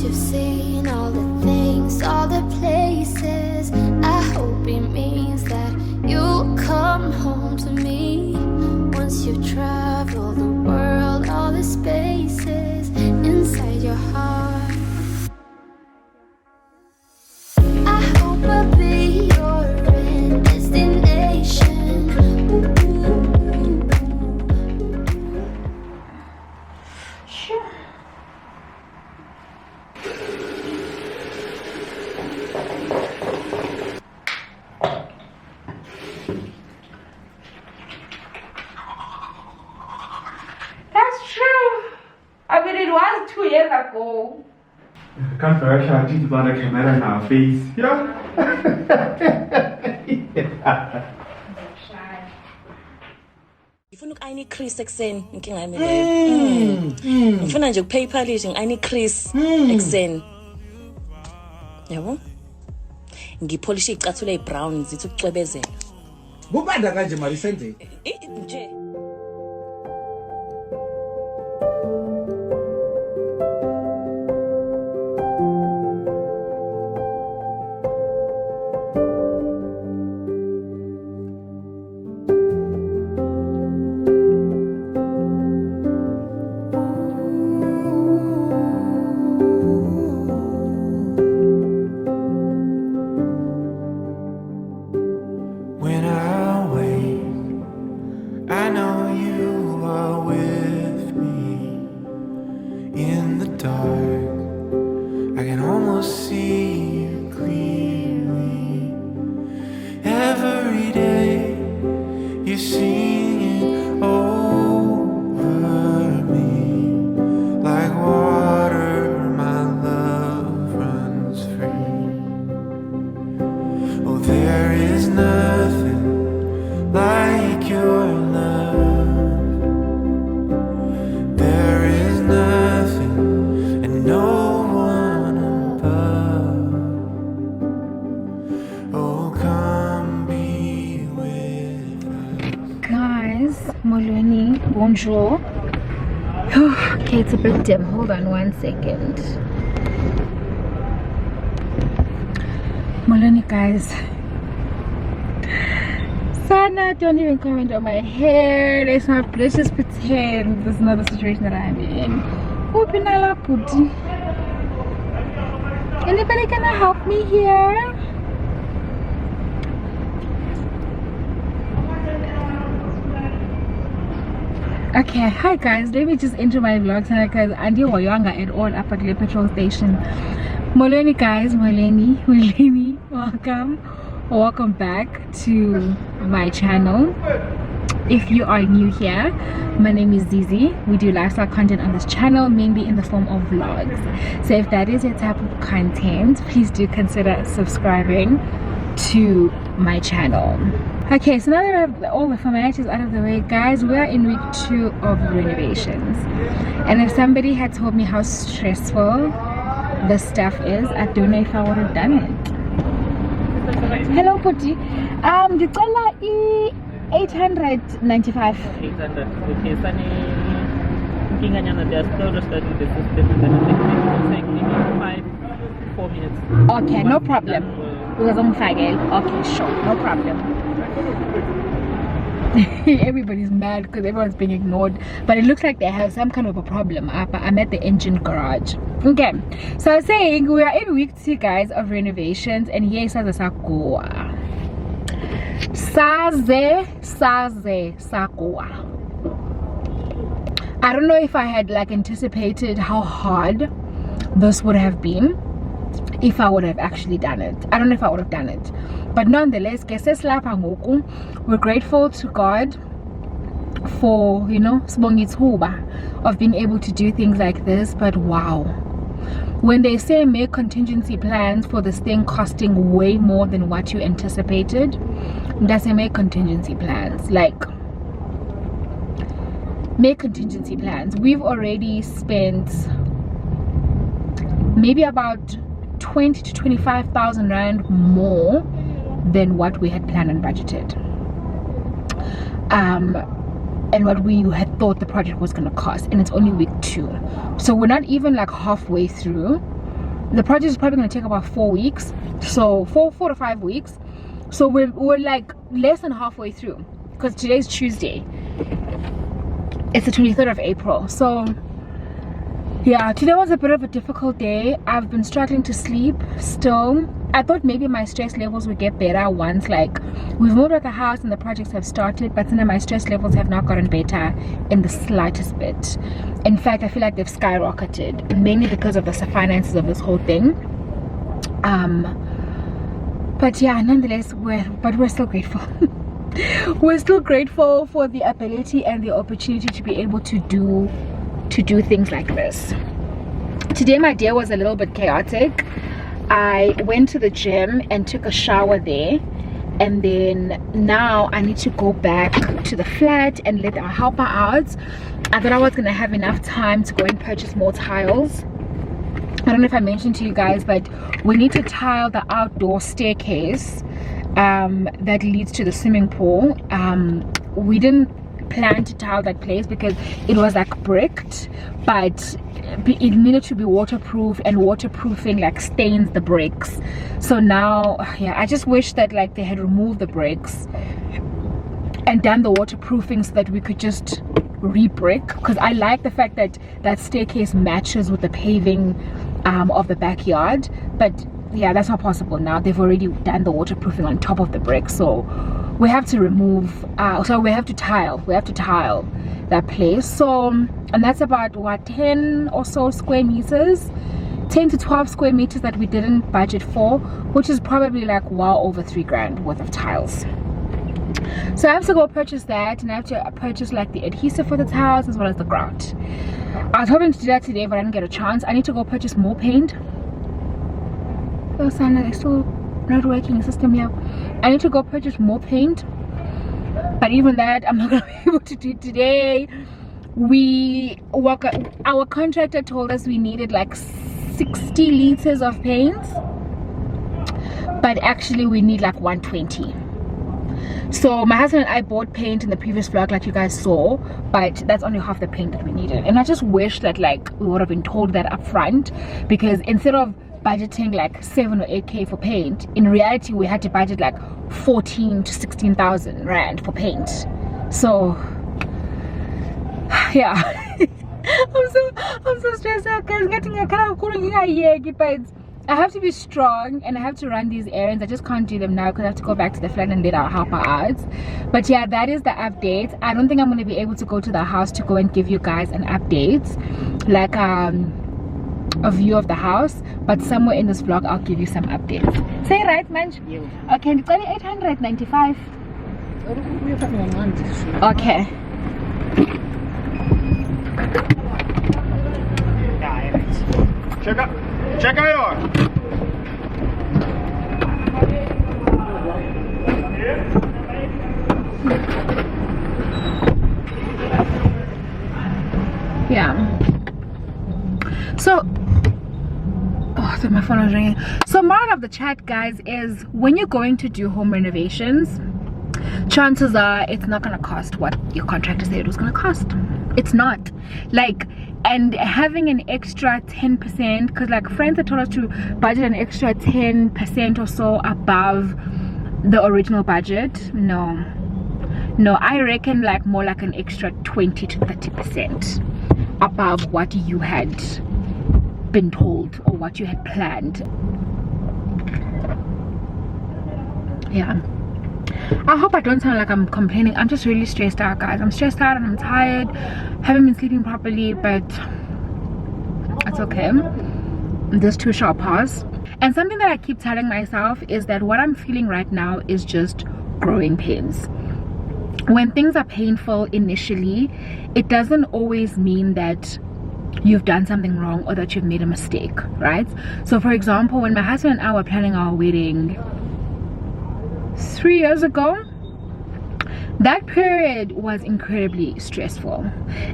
you've seen all the things, all the places, I hope it means that you'll come home to me. Once you've traveled the world, all the spaces inside your heart, I hope I'll be your end destination. Sure. That's true. I mean, it was 2 years ago. Kan versa dito ba na camera na face? Yeah. Ngifuna uku-ayina i-crease ekuseni inkinga yami leyo. Ngifuna nje ukuphayipalishe ngi-ayina i-crease ekuseni. Yabo? Ngipholishe icathulo eyi-brown zithi ukucwebezela. Kubanda kanje mali senzeni? Nje. When I wake, I know you are with me. In the dark, I can almost see you clearly. Every day, you're singing over me. Like water, my love runs free. Oh, there is nothing like your love. There is nothing and no one above. Oh, come be with us. Guys, Molweni, bonjour. Okay, it's a bit dim. Hold on 1 second. Molweni, guys. Sana, don't even comment on my hair. Let's just pretend this is not the situation that I'm in. Upinala puti. Anybody gonna help me here? Okay, hi guys, let me just enter my vlog tonight because Andy Wayanga at all up at the petrol station. Molweni guys, Molweni, welcome back to my channel. If you are new here, my name is Zizi. We do lifestyle content on this channel, mainly in the form of vlogs. So if that is your type of content, please do consider subscribing to my channel. Okay, so now that I have all the formalities out of the way, guys, we are in week 2 of renovations. And if somebody had told me how stressful the stuff is, I don't know if I would have done it. Hello Puti. Ndicela 895. 800. Okay, Sunny. Kinganyana, they are still restarting the system. It's going to take maybe 4 minutes. Okay, no problem. Because I'm fagel. Okay, sure, no problem. Everybody's mad because everyone's being ignored, but it looks like they have some kind of a problem. I'm at the engine garage. Okay, so I was saying we are in week 2, guys, of renovations, and yes, sagoa. Saze sagoa. I don't know if I had like anticipated how hard this would have been if I would have actually done it. I don't know if I would have done it, but nonetheless, we're grateful to God for, you know, of being able to do things like this. But wow, when they say make contingency plans for this thing costing way more than what you anticipated, that's a make contingency plans. Like, make contingency plans. We've already spent maybe about 20 to 25,000 rand more than what we had planned and budgeted, and what we had thought the project was going to cost, and it's only week 2, so we're not even like halfway through. the project is probably going to take about 4 weeks, so 4 to 5 weeks. So we're like less than halfway through, because today's Tuesday. It's the 23rd of April. So yeah, today was a bit of a difficult day. I've been struggling to sleep still. I thought maybe my stress levels would get better once like we've moved out of the house and the projects have started, but then my stress levels have not gotten better in the slightest bit. In fact, I feel like they've skyrocketed, mainly because of the finances of this whole thing. But yeah, nonetheless, we're still grateful. We're still grateful for the ability and the opportunity to be able to do things like this. Today my day was a little bit chaotic. I went to the gym and took a shower there, and then now I need to go back to the flat and let our helper out. I thought I was gonna have enough time to go and purchase more tiles. I don't know if I mentioned to you guys, but we need to tile the outdoor staircase that leads to the swimming pool. We didn't plan to tile that place because it was like bricked, but it needed to be waterproof, and waterproofing like stains the bricks. So now, yeah, I just wish that like they had removed the bricks and done the waterproofing so that we could just re-brick, because I like the fact that that staircase matches with the paving of the backyard. But yeah, that's not possible now. They've already done the waterproofing on top of the brick, so we have to remove we have to tile that place. So, and that's about what, 10 or so square meters, 10 to 12 square meters that we didn't budget for, which is probably like well over 3 grand worth of tiles. So I have to go purchase that, and I have to purchase like the adhesive for the tiles as well as the grout. I was hoping to do that today, but I didn't get a chance. I need to go purchase more paint. Oh, Sana, it's still not working system here. I need to go purchase more paint, but even that I'm not gonna be able to do today. Our contractor told us we needed like 60 liters of paint, but actually we need like 120. So my husband and I bought paint in the previous vlog like you guys saw, but that's only half the paint that we needed. And I just wish that like we would have been told that up front, because instead of budgeting like 7 or 8k for paint, in reality we had to budget like 14 to 16,000 rand for paint. So yeah. I'm so stressed out, guys. Getting a kind of but I have to be strong and I have to run these errands. I just can't do them now because I have to go back to the flat and let our helper out. But yeah, that is the update. I don't think I'm going to be able to go to the house to go and give you guys an update, like a view of the house, but somewhere in this vlog I'll give you some updates. Say right, man. Okay, it's only 895. Okay. Check out. Yeah. So, so my phone is ringing. So moral of the chat, guys, is when you're going to do home renovations, chances are it's not gonna cost what your contractor said it was gonna cost. It's not. Like, and having an extra 10%, because like friends had told us to budget an extra 10% or so above the original budget. No, I reckon like more like an extra 20 to 30% above what you had been told or what you had planned. Yeah, I hope I don't sound like I'm complaining. I'm just really stressed out, guys. I'm stressed out and I'm tired. Haven't been sleeping properly, but it's okay. This too shall pass. And something that I keep telling myself is that what I'm feeling right now is just growing pains. When things are painful initially, it doesn't always mean that you've done something wrong or that you've made a mistake, right? So for example, when my husband and I were planning our wedding 3 years ago, that period was incredibly stressful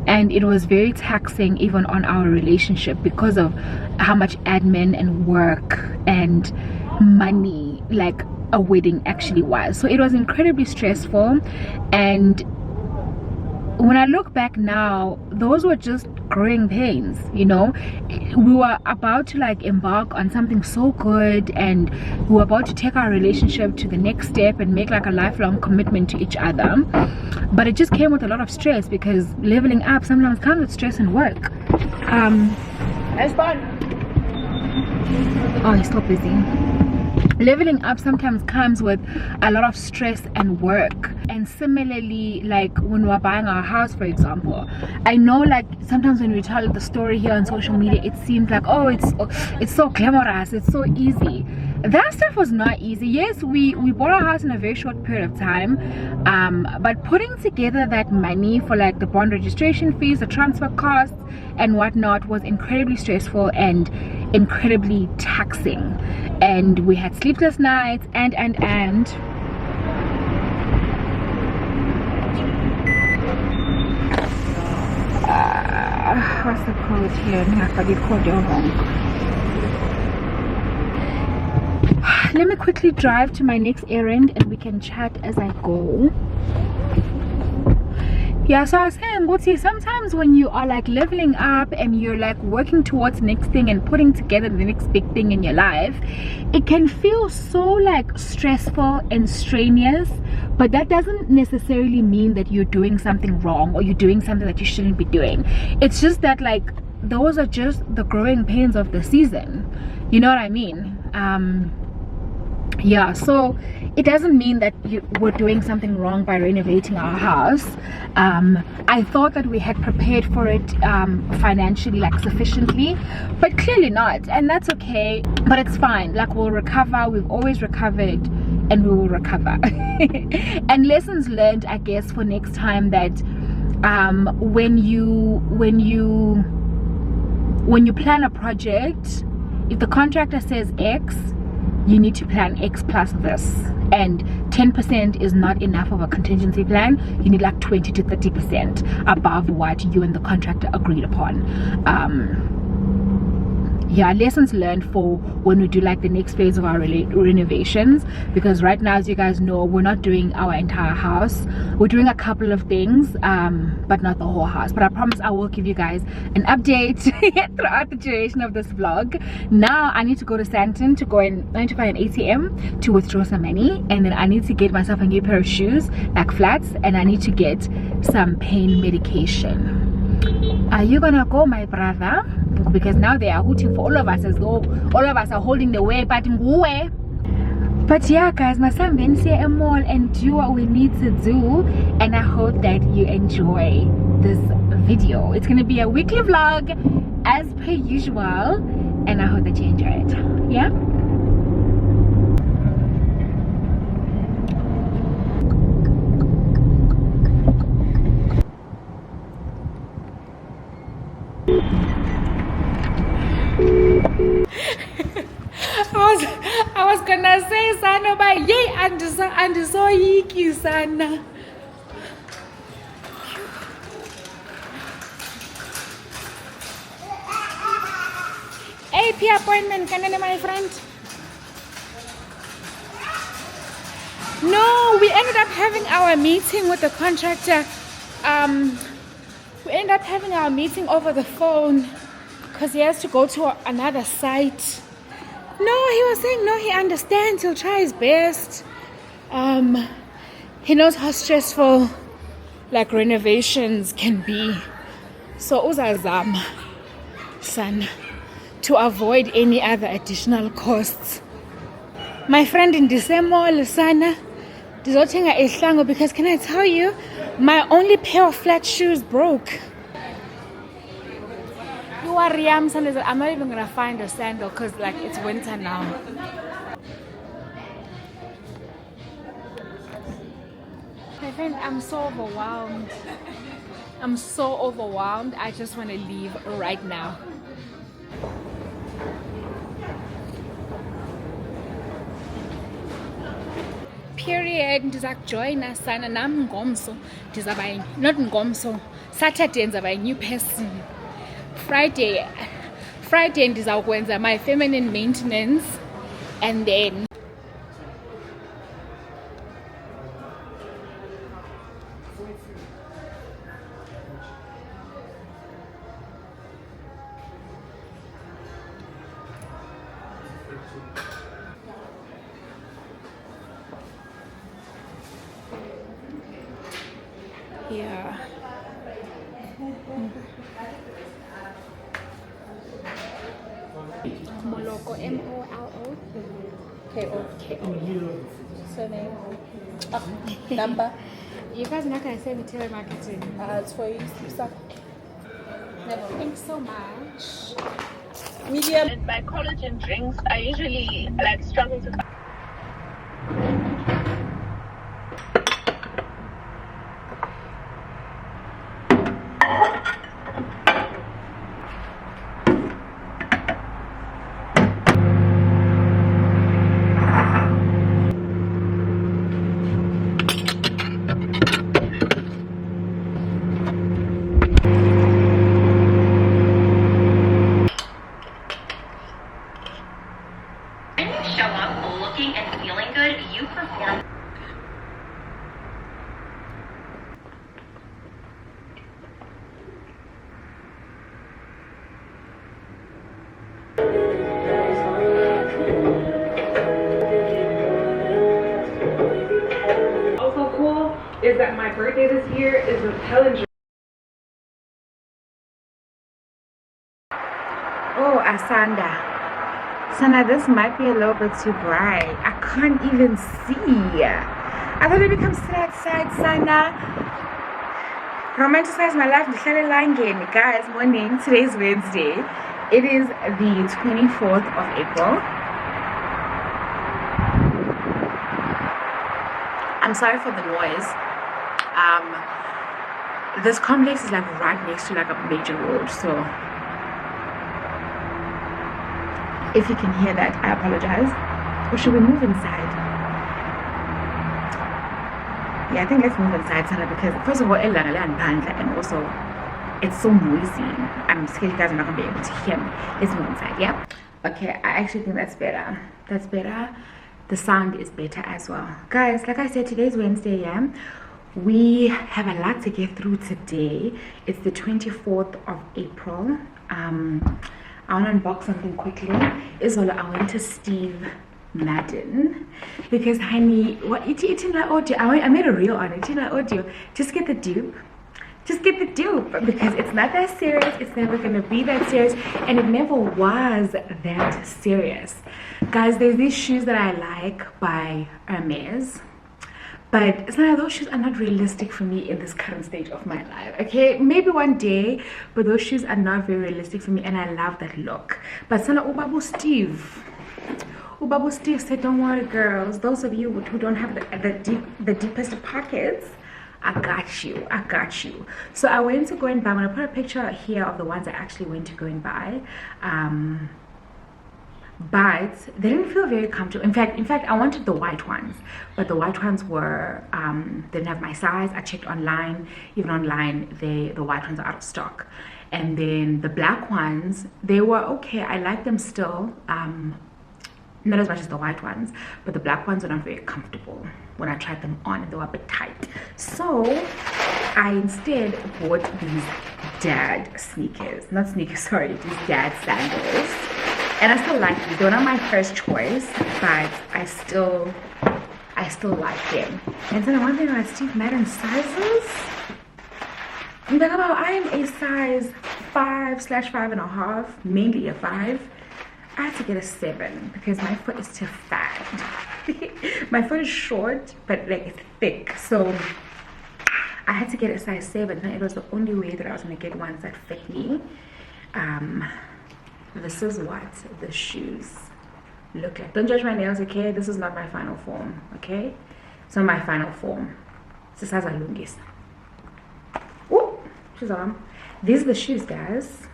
and it was very taxing even on our relationship because of how much admin and work and money like a wedding actually was. So it was incredibly stressful, and when I look back now, those were just growing pains, you know. We were about to like embark on something so good, and we were about to take our relationship to the next step and make like a lifelong commitment to each other, but it just came with a lot of stress, because leveling up sometimes comes with stress and work. Oh, he's so busy. Leveling up sometimes comes with a lot of stress and work. And similarly, like when we're buying our house, for example, I know like sometimes when we tell the story here on social media, it seems like, oh, it's so glamorous, it's so easy. That stuff was not easy. Yes, we bought our house in a very short period of time, but putting together that money for like the bond registration fees, the transfer costs and whatnot was incredibly stressful and incredibly taxing. And we had sleepless nights and what's the code here? Let me quickly drive to my next errand and we can chat as I go. Yeah, so I was saying, sometimes when you are like leveling up and you're like working towards the next thing and putting together the next big thing in your life, it can feel so like stressful and strenuous, but that doesn't necessarily mean that you're doing something wrong or you're doing something that you shouldn't be doing. It's just that like those are just the growing pains of the season, you know what I mean? Yeah, so it doesn't mean that we're doing something wrong by renovating our house. I thought that we had prepared for it financially, like sufficiently, but clearly not, and that's okay. But it's fine, like we'll recover. We've always recovered and we will recover. And lessons learned, I guess, for next time, that when you plan a project, if the contractor says X, you need to plan X plus this, and 10% is not enough of a contingency plan. You need like 20 to 30% above what you and the contractor agreed upon. Yeah, lessons learned for when we do like the next phase of our renovations, because right now, as you guys know, we're not doing our entire house. We're doing a couple of things, but not the whole house. But I promise I will give you guys an update throughout the duration of this vlog. Now I need to go to Sandton to I need to find an ATM to withdraw some money, and then I need to get myself a new pair of shoes, like flats, and I need to get some pain medication. Are you gonna go, my brother? Because now they are hooting for all of us as though all of us are holding the way, but yeah, guys, my son been here a mall and do what we need to do, and I hope that you enjoy this video. It's gonna be a weekly vlog as per usual, and I hope that you enjoy it. Yeah. I was gonna say sana, but yay, and so yiki sana. AP appointment, my friend. No, we ended up having our meeting with the contractor. We ended up having our meeting over the phone because he has to go to another site. No, he was saying no, he understands, he'll try his best. He knows how stressful like renovations can be. So uzazama, son, to avoid any other additional costs. My friend in December, sana, dizothenga ehlango, because can I tell you, my only pair of flat shoes broke. You are I'm not even gonna find a sandal because like it's winter now. My friend, I'm so overwhelmed. I'm so overwhelmed. I just want to leave right now. Period. Ndizakujoin us sana nam ngomso. Ndizabai not ngomso. Saturday ndizabai new person. Friday ndizawukwenza my feminine maintenance, and then Yeah. Moloko, M-O-L-O K-O. Surname. Number. You guys are not gonna say me telemarketing. It's for you. Never. Thanks so much. Medium. And by collagen drinks, I usually like struggle to. Show up looking and feeling good, you perform. Also cool is that my birthday this year is with Helen. Oh, Asanda. Sana, this might be a little bit too bright. I can't even see. I thought it becomes to that side, Sana. Romanticize my life. Guys, morning. Today's Wednesday. It is the 24th of April. I'm sorry for the noise. This complex is like right next to like a major road, so if you can hear that, I apologize. Or should we move inside? Yeah, I think let's move inside, Sana, because first of all, and also it's so noisy. I'm scared you guys are not gonna be able to hear me. Let's move inside, yeah? Okay, I actually think that's better. That's better. The sound is better as well. Guys, like I said, today's Wednesday, yeah? We have a lot to get through today. It's the 24th of April. I want to unbox something quickly. I went to Steve Madden because honey, what eating my audio? I made a reel on it. Eating my audio. Just get the dupe. Just get the dupe because it's not that serious. It's never gonna be that serious, and it never was that serious. Guys, there's these shoes that I like by Hermes. But it's not, those shoes are not realistic for me in this current stage of my life, okay? Maybe one day, but those shoes are not very realistic for me, and I love that look. But Sana Ubabu Steve said, don't worry, girls. Those of you who don't have the deepest pockets, I got you. I got you. So I went to go and buy. I'm gonna put a picture here of the ones I actually went to go and buy. But they didn't feel very comfortable. In fact, I wanted the white ones, but the white ones were didn't have my size. I checked online. Even online, the white ones are out of stock. And then the black ones, they were okay. I like them still. Not as much as the white ones, but the black ones were not very comfortable when I tried them on. They were a bit tight. So I instead bought these dad sneakers. Not sneakers, sorry, these dad sandals. And I still like them. They're not my first choice, but I still like them. And then one thing about Steve Madden sizes, I am a size 5/5.5, mainly a 5. I had to get a 7 because my foot is too fat. My foot is short, but like it's thick. So I had to get a size 7. And it was the only way that I was gonna get ones that fit me. This is what the shoes look like. Don't judge my nails, okay? This is not my final form, okay? It's not my final form. This has a lungis. Oh, she's on. These are the shoes, guys.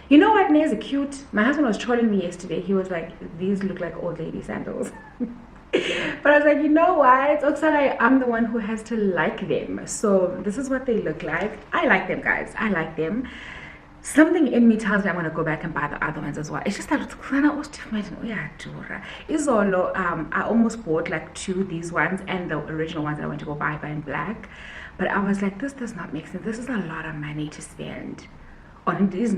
You know what? Nails are cute. My husband was trolling me yesterday. He was like, these look like old lady sandals. But I was like, you know what? Oksana, I'm the one who has to like them. So this is what they look like. I like them, guys. I like them. Something in me tells me I'm going to go back and buy the other ones as well. It's just that I almost bought like 2 of these ones and the original ones that I went to go buy in black. But I was like, this does not make sense. This is a lot of money to spend on these.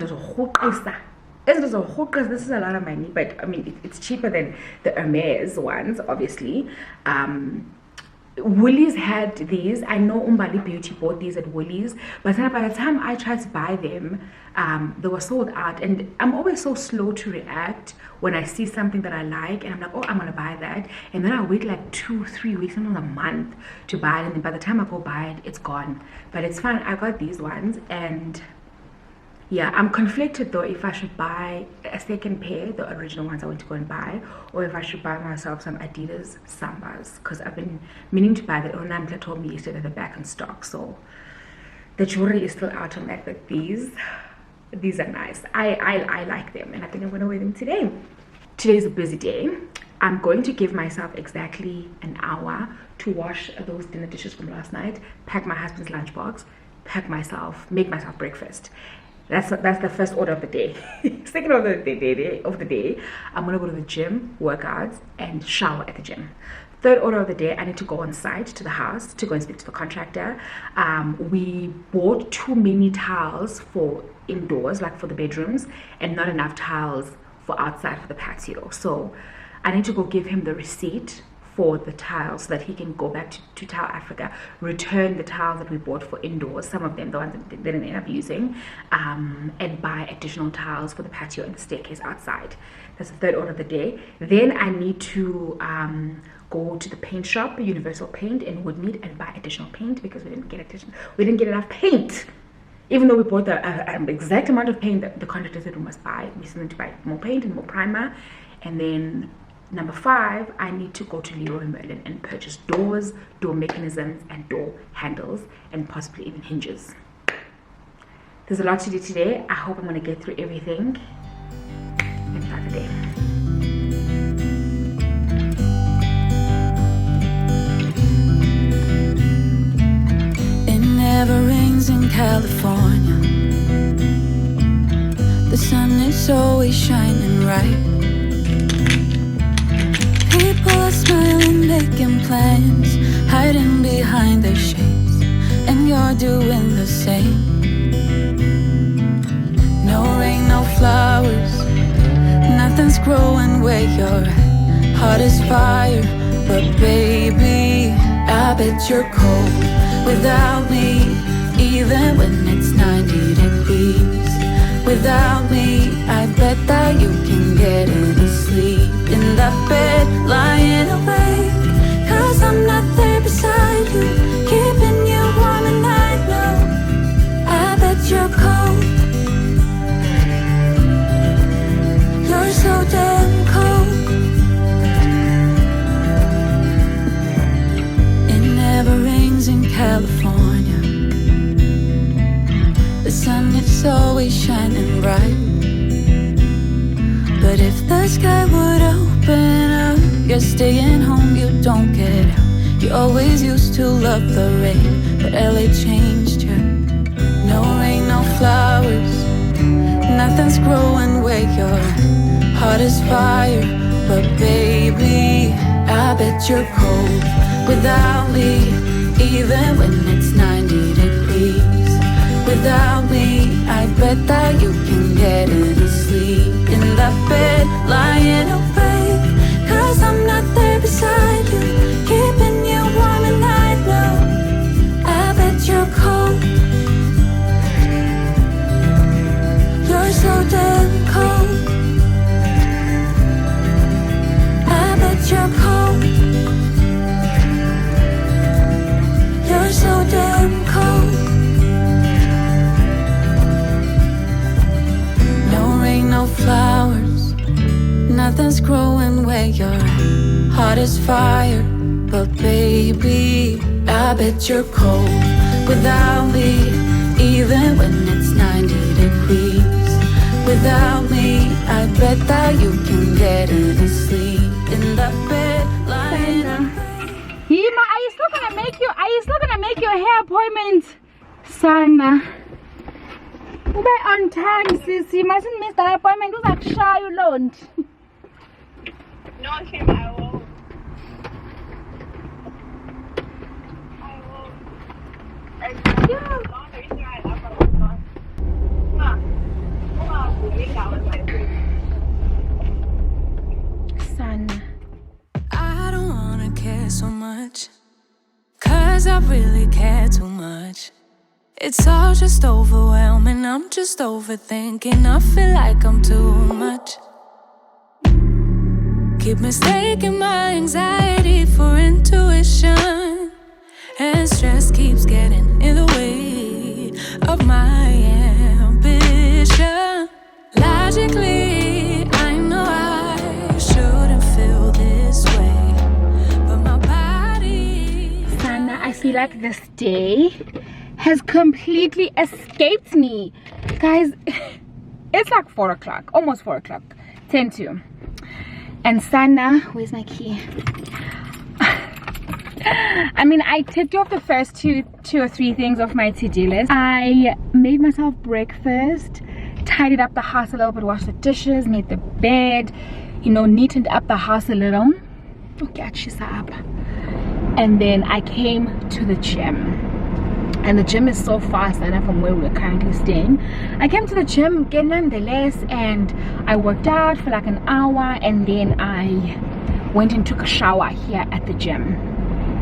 this is a lot of money, but I mean it's cheaper than the Hermes ones, obviously. Woolies had these. I know Umbali Beauty bought these at Woolies, but then by the time I tried to buy them, they were sold out. And I'm always so slow to react when I see something that I like, and I'm like, oh, I'm gonna buy that, and then I wait like 2-3 weeks, sometimes a month to buy it, and then by the time I go buy it, it's gone. But it's fine. I got these ones, and yeah, I'm conflicted though if I should buy a second pair, the original ones I went to go and buy, or if I should buy myself some Adidas Sambas, because I've been meaning to buy that. Onamla told me yesterday they're back in stock, so the jewelry is still out on that. But these are nice. I like them, and I think I'm gonna wear them today. Today's a busy day. I'm going to give myself exactly an hour to wash those dinner dishes from last night, pack my husband's lunchbox, make myself breakfast. That's the first order of the day. Second order of the day, I'm gonna go to the gym, workouts, and shower at the gym. Third order of the day, I need to go on site to the house to go and speak to the contractor. We bought too many towels for indoors, like for the bedrooms, and not enough towels for outside for the patio. So I need to go give him the receipt for the towels so that he can go back to Towel Africa, return the towels that we bought for indoors, some of them, the ones that they didn't end up using, and buy additional towels for the patio and the staircase outside. That's the third order of the day. Then I need to go to the paint shop, Universal Paint in Woodmead, and buy additional paint because we didn't get enough paint. Even though we bought the exact amount of paint that the contractor said we must buy, we still need to buy more paint and more primer. And then number 5, I need to go to Leroy Merlin and purchase doors, door mechanisms, and door handles, and possibly even hinges. There's a lot to do today. I hope I'm going to get through everything and start the day. It never rains in California. The sun is always shining bright. People are smiling, making plans, hiding behind their shades, and you're doing the same. No rain, no flowers, nothing's growing where you're at. Heart is fire, but baby, I bet you're cold without me, even when it's 90 degrees. Without me, I bet that you can get any sleep in that bed, lying awake, 'cause I'm not there beside you, keeping you warm and I know I bet you're cold. You're so damn cold. It never rains in California. The sun is always shining bright. But if the sky would open up, you're staying home, you don't get out. You always used to love the rain, but LA changed you. No rain, no flowers, nothing's growing where you're at. Heart is fire, but baby, I bet you're cold without me, even when it's 90 degrees. Without me, I bet that you can get any sleep in that bed, lying awake, 'cause I'm not there beside you, keeping you warm and I know I bet you're cold. You're so damn cold. I bet you're cold. You're so damn cold. No flowers, nothing's growing where you're at. Heart is fire, but baby, I bet you're cold without me, even when it's 90 degrees. Without me, I bet that you can get any sleep in that bed, lying awake. Hima, are you still gonna make your hair appointment? Sana. Ube on time, sis. You mustn't miss that appointment. Who's like shy you don't? No, Kim, I won't. I won't. Yeah. No, the reason I love her was not. Come on. Sun. I don't wanna care so much, 'cause I really care too much. It's all just overwhelming, I'm just overthinking. I feel like I'm too much. Keep mistaking my anxiety for intuition, and stress keeps getting in the way of my ambition. Logically, I know I shouldn't feel this way, but my body... Sana, I feel like this day has completely escaped me. Guys, it's like 4 o'clock, almost 4 o'clock, 10 to. And Sana, where's my key? I mean, I ticked off the first two or three things off my to-do list. I made myself breakfast, tidied up the house a little bit, washed the dishes, made the bed, you know, neatened up the house a little. Okay, she's up. And then I came to the gym. And the gym is so far, Sana, from where we're currently staying. I came to the gym again nonetheless, and I worked out for like an hour, and then I went and took a shower here at the gym.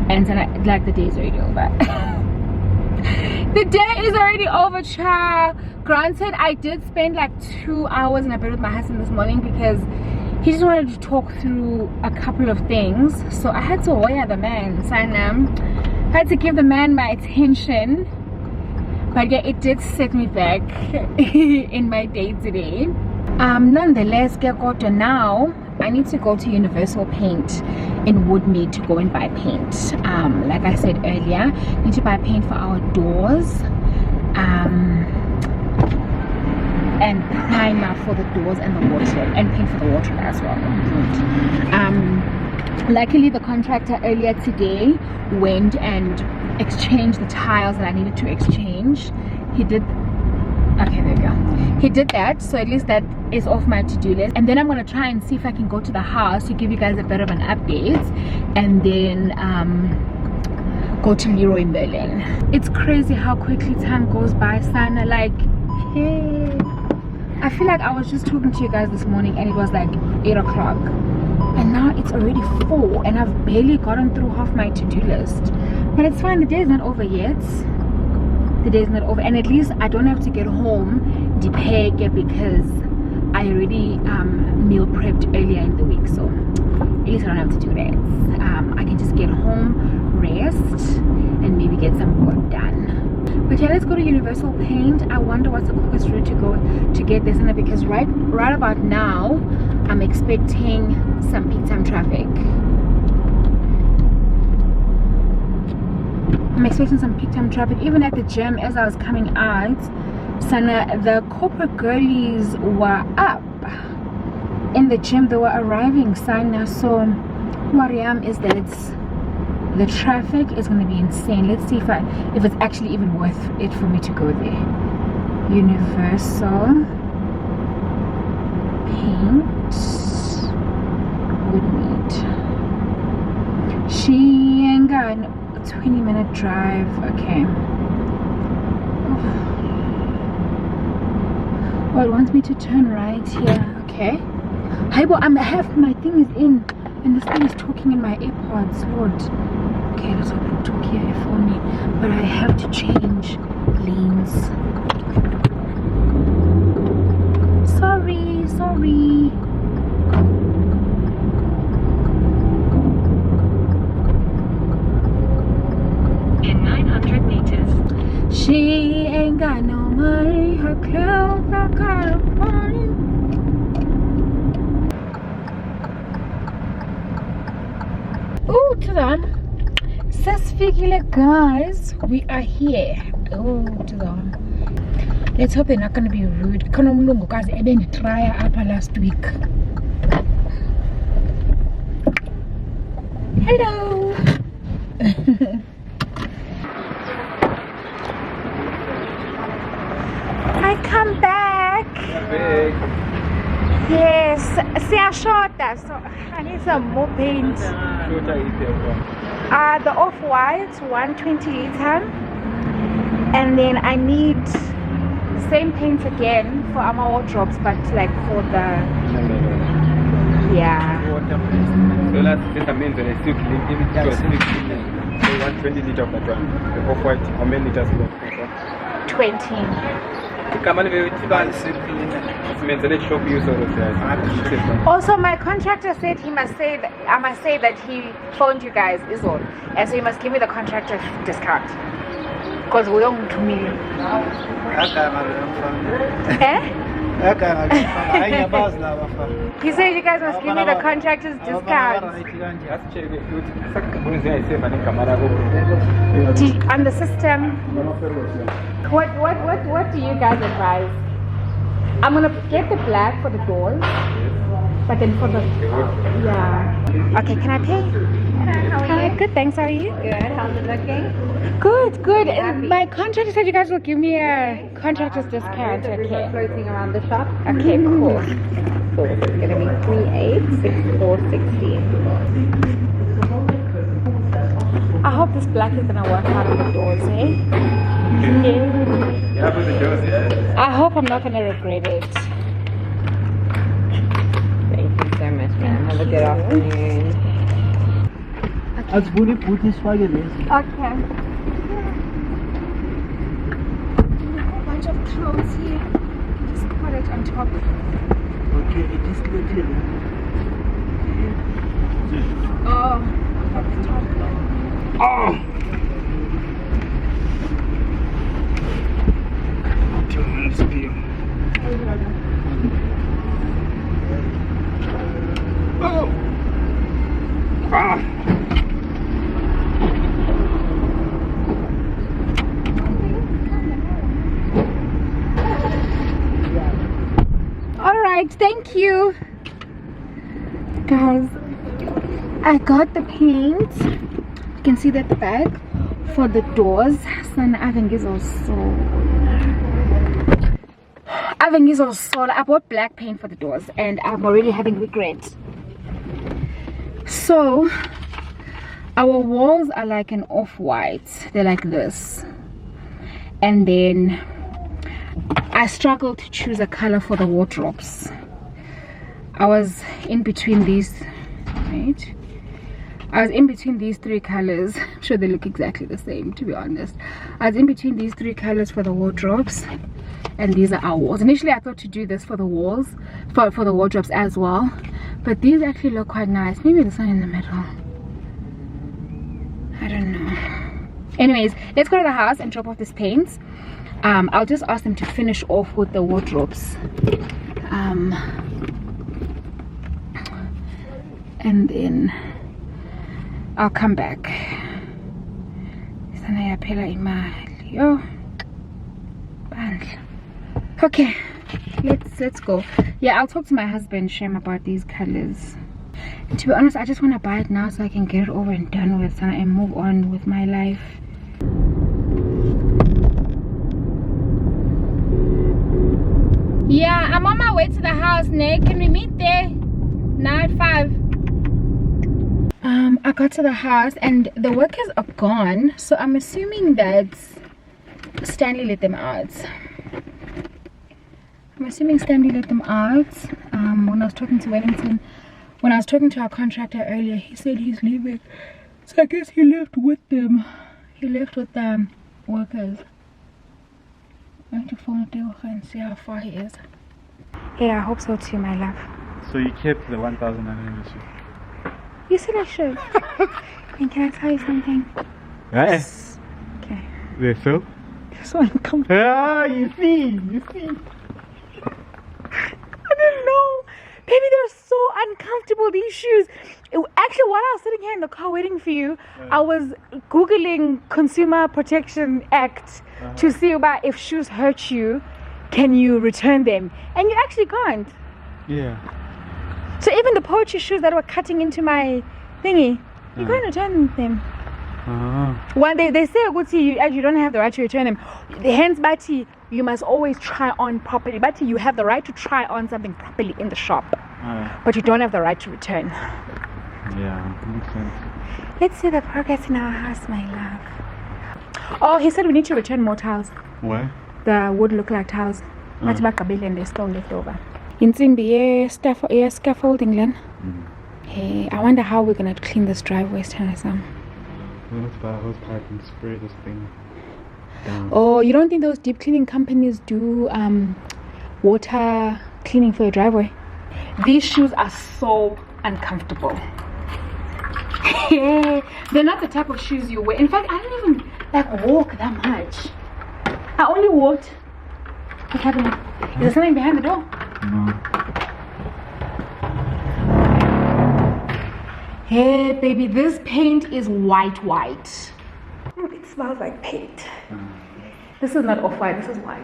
And then like the day is already over. The day is already over, child. Granted, I did spend like 2 hours in a bed with my husband this morning because he just wanted to talk through a couple of things. So I had to wire the man, Sana. I had to give the man my attention, but yeah, it did set me back in my day today. Nonetheless, now I need to go to Universal Paint in Woodmead to go and buy paint. Like I said earlier, I need to buy paint for our doors, and primer for the doors and the water, and paint for the water as well. Luckily, the contractor earlier today went and exchanged the tiles that I needed to exchange. He did. Okay, there we go. He did that, so at least that is off my to-do list. And then I'm gonna try and see if I can go to the house to give you guys a bit of an update, and then go to Leroy Merlin. It's crazy how quickly time goes by, Sana. Like, hey, I feel like I was just talking to you guys this morning and it was like 8 o'clock. And now it's already 4 and I've barely gotten through half my to-do list. But it's fine, the day is not over yet. The day is not over, and at least I don't have to get home depeg because I already meal prepped earlier in the week. So at least I don't have to do that. I can just get home, rest, and maybe get some work done. But yeah, let's go to Universal Paint. I wonder what's the quickest route to go to get this in, because right about now I'm expecting some peak time traffic. I'm expecting some peak time traffic. Even at the gym, as I was coming out, Sana, the corporate girlies were up in the gym. They were arriving, Sana. So what I am is that the traffic is going to be insane. Let's see if it's actually even worth it for me to go there. Universal Paint Woodmead. She ain't got a 20-minute drive. Okay. Oh, it wants me to turn right here. Okay. Hi, but my thing is in, and this thing is talking in my AirPods. Lord. Okay, let's hope it'll talk here for me. But I have to change lanes. Sorry. In 900 meters. She ain't got no money. Her clothes are kind of funny. Oh, to Sasfikile, guys, we are here. Oh, to let's hope they're not going to be rude. Guys, I didn't try up last week. Hello. I come back. Yes, see a shorter, so I need some more paint. The off-white 120 liter, and then I need same paint again for our wardrobes, but like for the yeah. So that's just a means that I still clean. If it was 120 liters of that one. The off-white, how many liters is that? 20. Also, my contractor said he must say that I must say that he phoned you guys is all, and so you must give me the contractor discount because we don't to me. Eh? He said you guys must give me the contractor's discount. On the system. What do you guys advise? I'm gonna get the black for the doors, but then for the yeah. Okay, can I pay? How are you? Good, thanks. How are you? Good. How's it looking? Good. My contractor said you guys will give me a contractor's discount. Okay. Floating around the shop. Okay, cool. So it's gonna be 386460. I hope this black is gonna work out on the doors, eh? Yeah, put the doors, yeah. I hope I'm not gonna regret it. Thank you so much, ma'am. Have a good afternoon. Als Bulli put this fire Okay. Bunch of clothes here. Just put it on top. Okay, it is good here. Oh, at the top. Oh! Oh! Ah! All right, thank you, guys. I got the paint. You can see that the bag for the doors. Son, I think is also. I bought black paint for the doors, and I'm already having regret. So our walls are like an off-white. They're like this, and then I struggled to choose a color for the wardrobes. I was in between these, right? I was in between these three colors. I'm sure they look exactly the same, to be honest. I was in between these three colors for the wardrobes, and these are our walls. Initially I thought to do this for the walls, for the wardrobes as well, but these actually look quite nice. Maybe this one in the middle, I don't know. Anyways, let's go to the house and drop off these paints. I'll just ask them to finish off with the wardrobes, and then I'll come back. Okay, let's go. Yeah, I'll talk to my husband Shem about these colors. And to be honest, I just want to buy it now so I can get it over and done with and move on with my life. Yeah, I'm on my way to the house, Nick. Can we meet there now at 5? I got to the house and the workers are gone, so I'm assuming that Stanley let them out. When I was talking to Wellington, when I was talking to our contractor earlier, he said he's leaving, so I guess he left with them. He left with the workers. I have to phone Teocha and see how far he is. Yeah, I hope so too, my love. So you kept the 1,900. You said I should. And can I tell you something? Yes. Okay. They feel? They're so uncomfortable. Ah, you see. I don't know. Baby, they're so uncomfortable, these shoes. Actually, while I was sitting here in the car waiting for you, I was Googling Consumer Protection Act to see about if shoes hurt you, can you return them? And you actually can't. Yeah. So even the poetry shoes that were cutting into my thingy, you can't return them. One day they say you don't have the right to return them. Hence, Bati, you must always try on properly. Bati, you have the right to try on something properly in the shop, but you don't have the right to return. Yeah, makes sense. Let's see the progress in our house, my love. Oh, he said we need to return more tiles. Why? the wood look like tiles. Bathi bagqibile and they're still left over. Insimbi scaffolding then. Hey, I wonder how we're gonna clean this driveway, Sam. Let's buy a hose pipe and spray this thing down. Oh, you don't think those deep cleaning companies do water cleaning for your driveway? These shoes are so uncomfortable. They're not the type of shoes you wear. In fact, I don't even like walk that much. I only walked. What's happening? Is there something behind the door? No. Hey baby, this paint is white. It smells like paint. This is not off-white, this is white.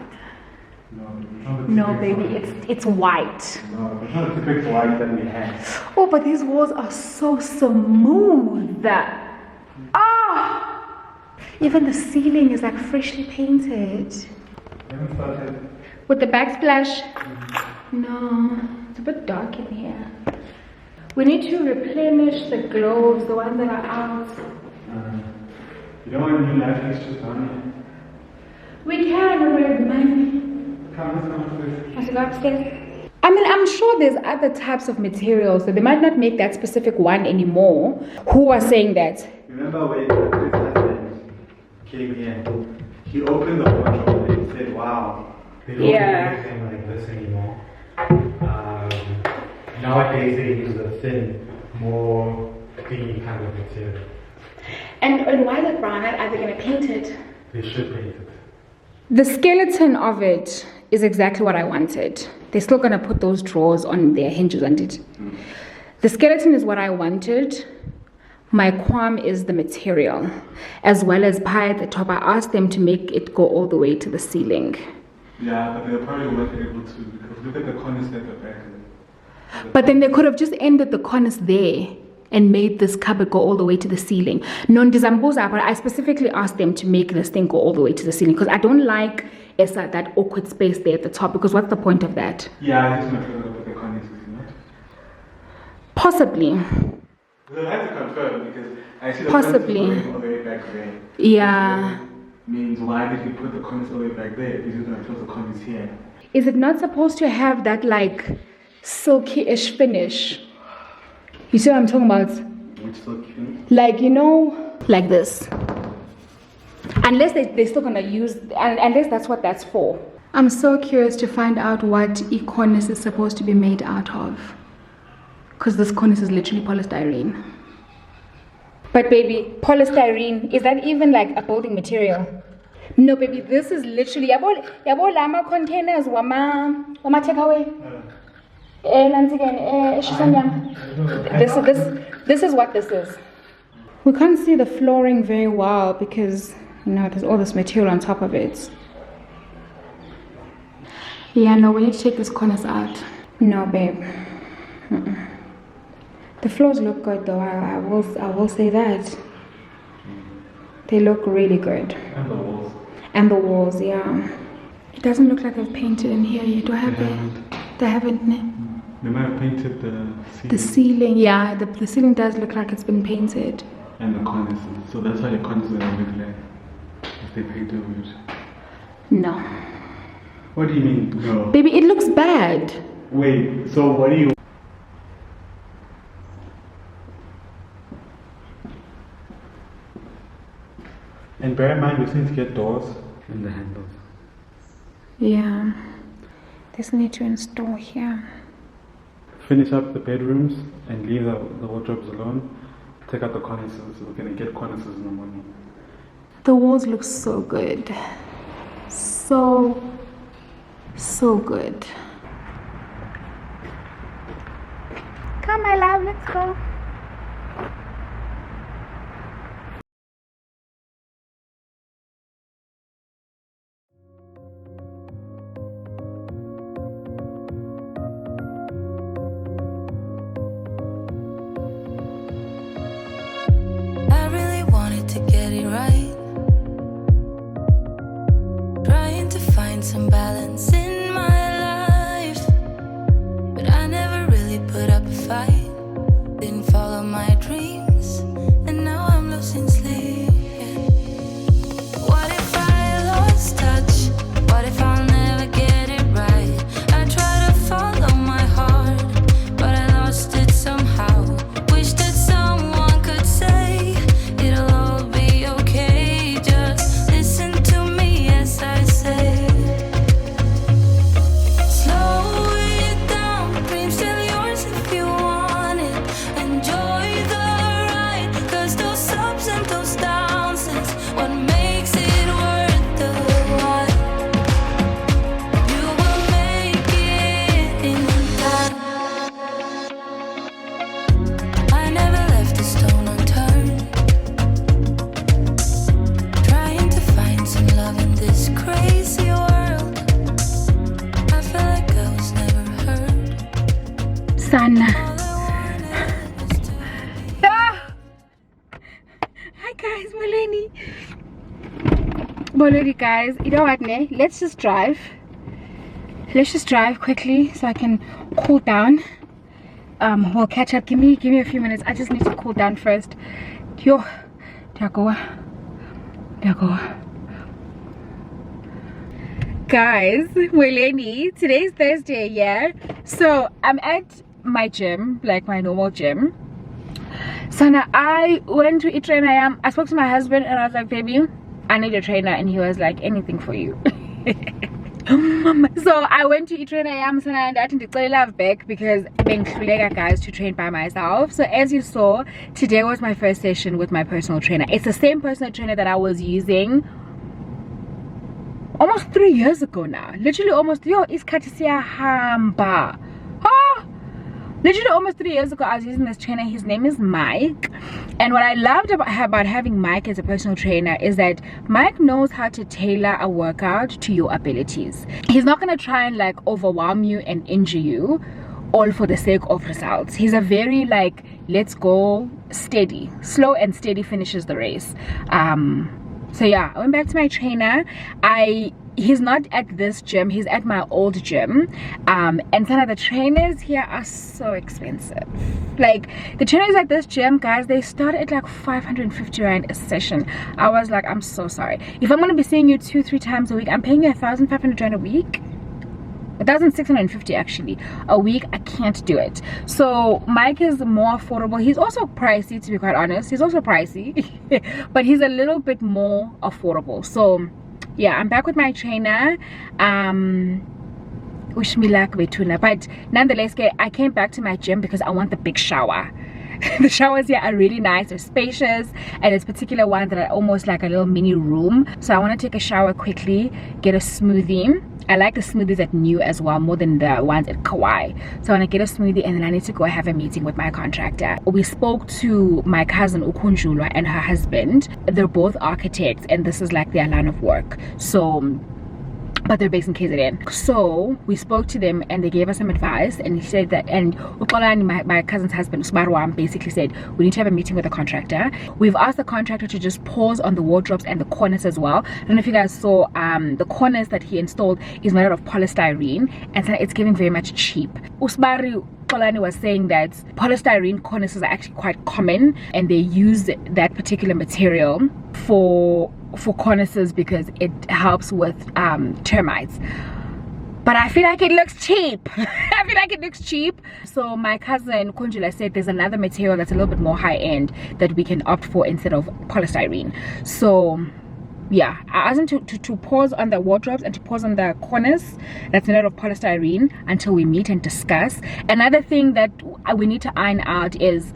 No baby, it's white. No, it's not a typical white that we have. Oh, but these walls are so smooth. Even the ceiling is like freshly painted. Haven't started. With the backsplash? No, it's a bit dark in here. We need to replenish the globes, the ones that are out. You don't want a new light fixtures on We can, when we're money. Let's go upstairs. Want to go upstairs? I mean, I'm sure there's other types of materials, so they might not make that specific one anymore. Who was saying that? Remember when Chris husband came here? He opened the wardrobe and he said, wow, they don't do anything like this anymore. Nowadays they use a thin, more clean kind of material. And why the brown? Are they going to paint it? They should paint it. The skeleton of it is exactly what I wanted. They're still going to put those drawers on their hinges on it. The skeleton is what I wanted. My qualm is the material, as well as pie at the top. I asked them to make it go all the way to the ceiling. Yeah, but they probably weren't able to, because look at the corners at the back. But then they could have just ended the corners there and made this cupboard go all the way to the ceiling. Non-dizambuza, but I specifically asked them to make this thing go all the way to the ceiling because I don't like that awkward space there at the top, because what's the point of that? Yeah, I just want to fill it up with the corners, you know? Possibly. We'll have to confirm because I see the Possibly. corners going all the way back there. Yeah. Means why did you put the corners all the way back there if you're going to close the corners here? Is it not supposed to have that like silky-ish finish? You see what I'm talking about? Which silky finish? Like, you know, like this. Unless they're still gonna use, unless that's what that's for. I'm so curious to find out what e-cornice is supposed to be made out of. Because this cornice is literally polystyrene. But baby, polystyrene, is that even like a building material? No baby, this is literally, yabo lama containers, wama takeaway. This is what this is. We can't see the flooring very well because, you know, there's all this material on top of it. Yeah, no, we need to take this cornice out. No, babe. The floors look good though, I will say that. They look really good. And the walls. And the walls, yeah. It doesn't look like they've painted in here yet. Do I have they haven't? They might have painted the ceiling. The ceiling, yeah, the ceiling does look like it's been painted. And the cornices. So that's how your cornices are look like. If they paint over it. No. What do you mean, no? Baby, it looks bad. Wait, so what do you... And bear in mind, we need to get doors and the handles. Yeah. This need to install here. Finish up the bedrooms and leave the wardrobes alone. Take out the cornices. We're going to get cornices in the morning. The walls look so good. So good. Come, my love, let's go. I really wanted to get it right, trying to find some balance in my life, but I never really put up a fight. Didn't Bolodi guys, you know what, ne? Let's just drive quickly so I can cool down. We'll catch up. Give me a few minutes. I just need to cool down first. Yo, Dago. Guys, Weleni, today's Thursday, yeah? So I'm at my gym, like my normal gym. So now I went to train. I spoke to my husband and I was like, baby, I need a trainer, and he was like, anything for you. So I went to train. So now I didn't love back because I've been guys to train by myself. So as you saw, today was my first session with my personal trainer. It's the same personal trainer that I was using almost 3 years ago now. Literally almost, it's Katisia Hamba. Literally almost 3 years ago I was using this trainer. His name is Mike, and what I loved about having Mike as a personal trainer is that Mike knows how to tailor a workout to your abilities. He's not going to try and like overwhelm you and injure you all for the sake of results. He's a very like, let's go steady, slow and steady finishes the race. So yeah, I went back to my trainer. He's not at this gym, he's at my old gym, and some of the trainers here are so expensive. Like the trainers at this gym, guys, they start at like 550 rand a session. I was like, I'm so sorry, if I'm going to be seeing you 2-3 times a week, I'm paying you 1,500 rand a week, 1,650 actually a week. I can't do it. So Mike is more affordable. He's also pricey, to be quite honest. He's also pricey but he's a little bit more affordable. So yeah, I'm back with my trainer. Wish me luck, Betuna. But nonetheless, I came back to my gym because I want the big shower. The showers here are really nice, they're spacious, and there's particular ones that are almost like a little mini room. So I want to take a shower quickly, get a smoothie. I like the smoothies at New as well more than the ones at Kauai. So I want to get a smoothie, and then I need to go have a meeting with my contractor. We spoke to my cousin Ukunjulwa and her husband. They're both architects, and this is like their line of work. So but they're based in KZN. So we spoke to them and they gave us some advice, and he said that, and Ukolani, my cousin's husband Usmarwam, basically said we need to have a meeting with the contractor. We've asked the contractor to just pause on the wardrobes and the corners as well. I don't know if you guys saw the corners that he installed is made out of polystyrene, and so it's giving very much cheap. Usmari Kolani was saying that polystyrene cornices are actually quite common, and they use that particular material for cornices because it helps with termites. But I feel like it looks cheap. I feel like it looks cheap. So my cousin Kunjula said there's another material that's a little bit more high-end that we can opt for instead of polystyrene. So yeah, I asked him to pause on the wardrobes and to pause on the corners that's made out of polystyrene until we meet and discuss. Another thing that we need to iron out is,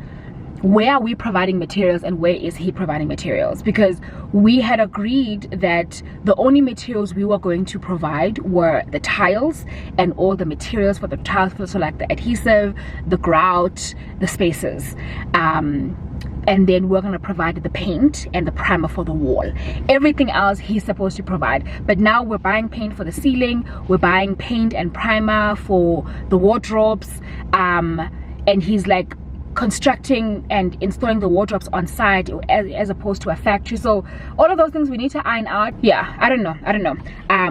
where are we providing materials and where is he providing materials? Because we had agreed that the only materials we were going to provide were the tiles and all the materials for the tiles, so like the adhesive, the grout, the spacers, and then we're going to provide the paint and the primer for the wall. Everything else he's supposed to provide. But now we're buying paint for the ceiling, we're buying paint and primer for the wardrobes, and he's like constructing and installing the wardrobes on site as opposed to a factory. So all of those things we need to iron out. Yeah, I don't know.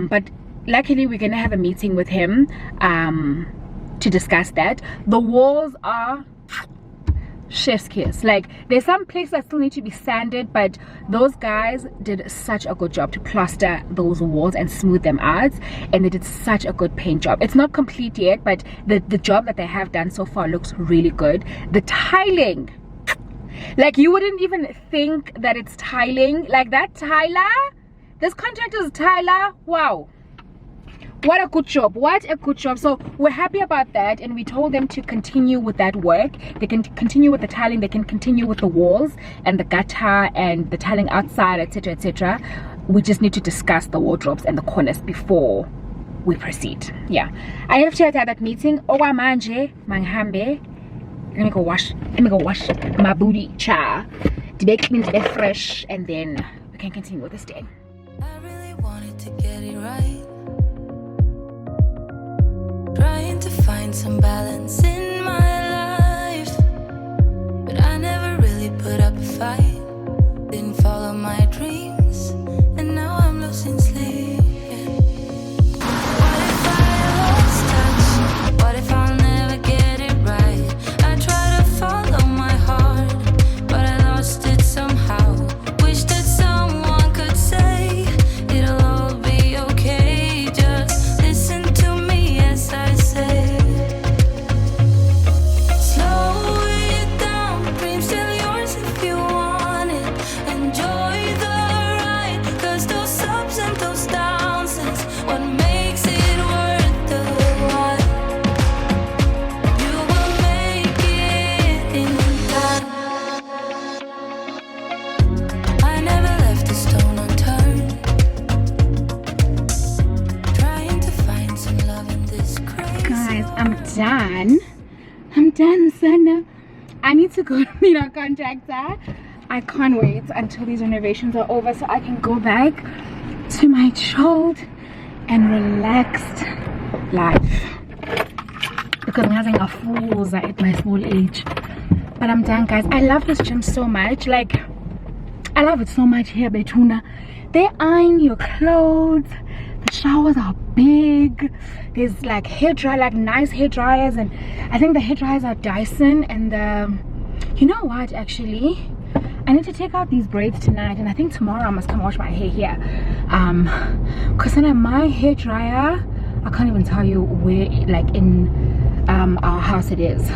But luckily we're gonna have a meeting with him to discuss that. The walls are chef's kiss. Like there's some places that still need to be sanded, but those guys did such a good job to plaster those walls and smooth them out, and they did such a good paint job. It's not complete yet, but the job that they have done so far looks really good. The tiling, like you wouldn't even think that it's tiling. Like that Tyler, this contractor's Tyler, wow, what a good job, what a good job. So we're happy about that, and we told them to continue with that work. They can continue with the tiling, they can continue with the walls and the gutter and the tiling outside, etc, etc. We just need to discuss the wardrobes and the corners before we proceed. Yeah, I have to at that meeting. Owa manje manghambe. Let me go wash my booty, cha, to make things fresh, and then we can continue with this day. I really wanted to get it right, trying to find some balance in my life, but I never really put up a fight, didn't follow my dreams, and now I'm losing I need to go meet a contractor. I can't wait until these renovations are over so I can go back to my chilled and relaxed life, because I'm having a fool's at my small age. But I'm done, guys. I love this gym so much. Like, I love it so much here, Betuna. They iron your clothes. The showers are big. There's like hair dry, like nice hair dryers, and I think the hair dryers are Dyson. And you know what? Actually, I need to take out these braids tonight, and I think tomorrow I must come wash my hair here. Cause then my hair dryer, I can't even tell you where, like in our house it is,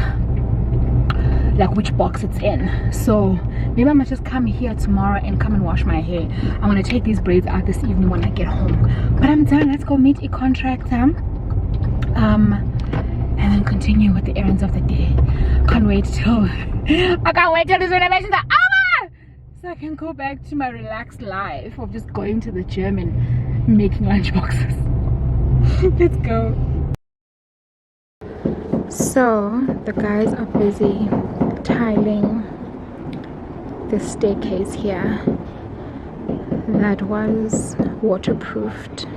like which box it's in. So maybe I must just come here tomorrow and come and wash my hair. I'm gonna take these braids out this evening when I get home. But I'm done. Let's go meet a contractor. And then continue with the errands of the day. Can't wait till I can't wait till these renovations are over, so I can go back to my relaxed life of just going to the gym and making lunch boxes. Let's go. So the guys are busy tiling the staircase here that was waterproofed.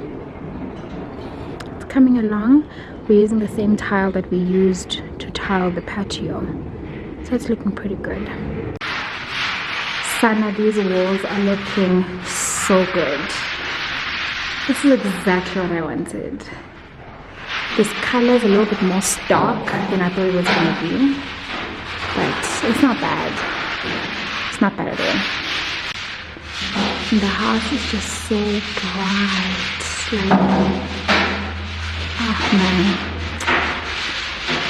It's coming along. We're using the same tile that we used to tile the patio, so it's looking pretty good. Sana, these walls are looking so good. This is exactly what I wanted. This color is a little bit more stark than I thought it was going to be, but it's not bad. It's not bad at all. And the house is just so bright. Like, oh man.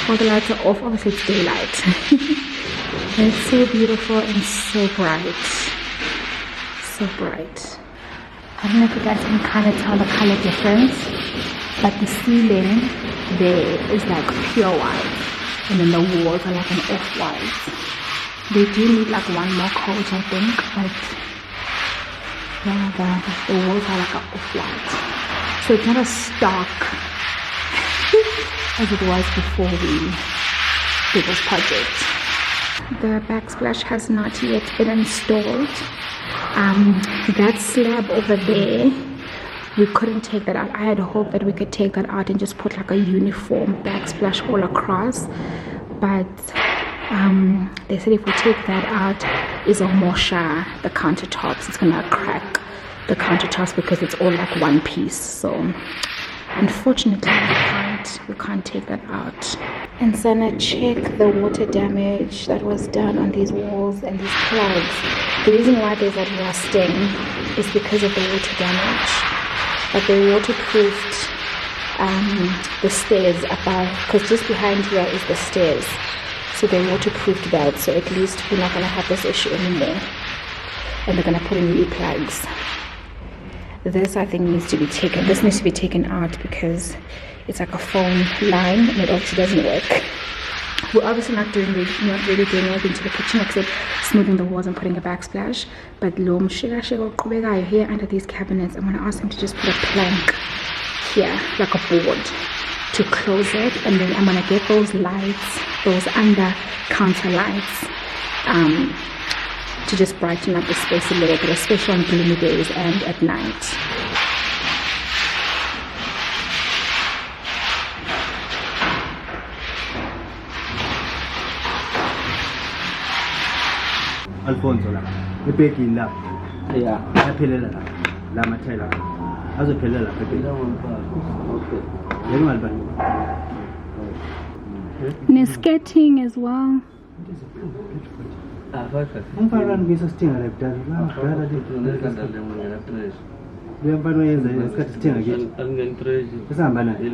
All the lights are off. Obviously it's daylight. And it's so beautiful and so bright. So bright. I don't know if you guys can kind of tell the color difference, but the ceiling there is like pure white, and then the walls are like an off-white. They do need like one more coat, I think, but yeah, the walls are like an off-white, so it's not as stark as it was before we did this project. The backsplash has not yet been installed. That slab over there, we couldn't take that out. I had hoped that we could take that out and just put like a uniform backsplash all across, but they said if we take that out, it'll mosha the countertops. It's gonna crack the countertops because it's all like one piece. So unfortunately we can't take that out. And so I check the water damage that was done on these walls and these plugs. The reason why there's that rusting is because of the water damage, but they waterproofed the stairs above, because just behind here is the stairs, so they waterproofed that, so at least we're not going to have this issue anymore. And they're going to put in new plugs. This I think needs to be taken. This needs to be taken out because it's like a phone line and it obviously doesn't work. We're obviously not really doing anything to the kitchen except smoothing the walls and putting a backsplash. But here under these cabinets, I'm going to ask them to just put a plank here, like a board, to close it. And then I'm going to get those lights, those under counter lights, to just brighten up the space a little bit, especially on gloomy days and at night. Alfonso la ipeki la yeah yaphelela la mathela azophelela phela okay yena malibani skating as well. Umfana ngisa sithenga la kudala la uyamfana yenza isikhathi sithenga kithi angenitrezi esihamba naye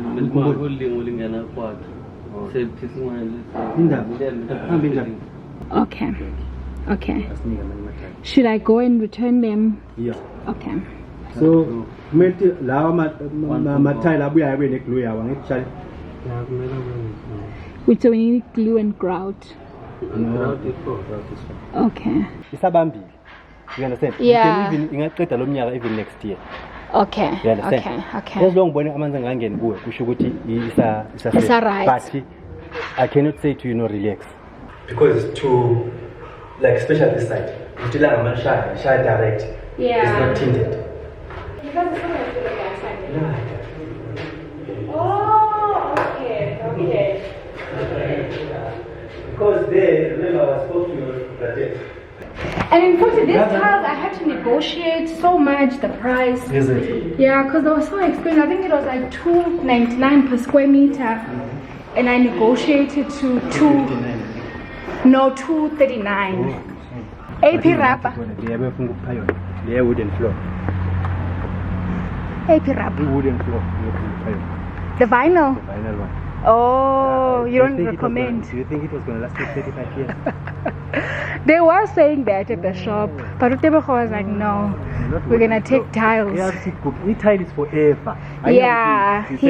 ulingana kwakhe Okay. Okay. Should I go and return them? Yeah. Okay. So, meti lawa mathayila abuya abe neglue yawo ngikushaya. So we need glue and grout. Okay. Isabambile. You understand? Yeah. Ingaqeda lo mnyaka even next year. Okay. You understand? Okay. As long ngibone amanzi angangeni kuwe kusho ukuthi isa right. But I cannot say to you no relax. because it's too, like, especially this side. It's shy direct. Yeah. It's not tinted. You guys are so nice to the back side. Yeah. Oh, okay. Because they, remember, I was supposed to protect. And in fact, these tiles, I had to negotiate so much the price. Is it? Yeah, because they were so expensive. I think it was like $2.99 per square meter, and I negotiated to $2.39. AP wrapper. They wooden floor. AP wrapper. Wooden floor. The vinyl. The vinyl one. Oh, you don't recommend? Do you think it was going to last me 35 years? They were saying that at the shop, but Utebeko was like, no, we're gonna take tiles. It tile is forever. Yeah. 10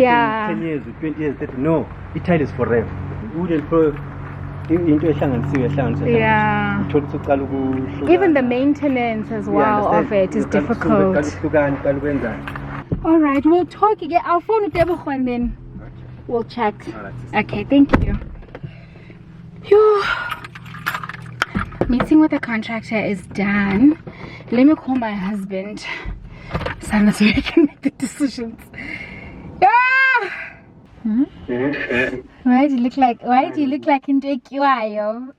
years, 20 years, 30. No, it tile is forever. Wooden floor. Yeah. Even the maintenance as well of it is difficult. Alright, we'll talk again. I'll phone Utebeko and then we'll chat. Okay, thank you. Phew. Meeting with the contractor is done. Let me call my husband so he can make the decisions. Why do you look like into a kiwayo?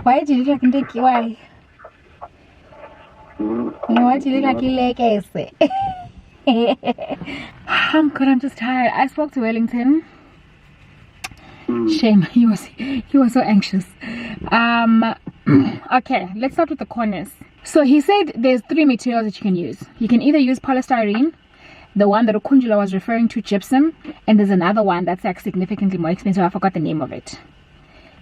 Why do you look like into a kiwayo? Why do you look like you like it? I'm good, I'm just tired. I spoke to Wellington. Shame, he was so anxious. Okay, let's start with the corners. So he said there's 3 materials that you can use. You can either use polystyrene, the one that Okunjula was referring to, gypsum, and there's another one that's like significantly more expensive. I forgot the name of it.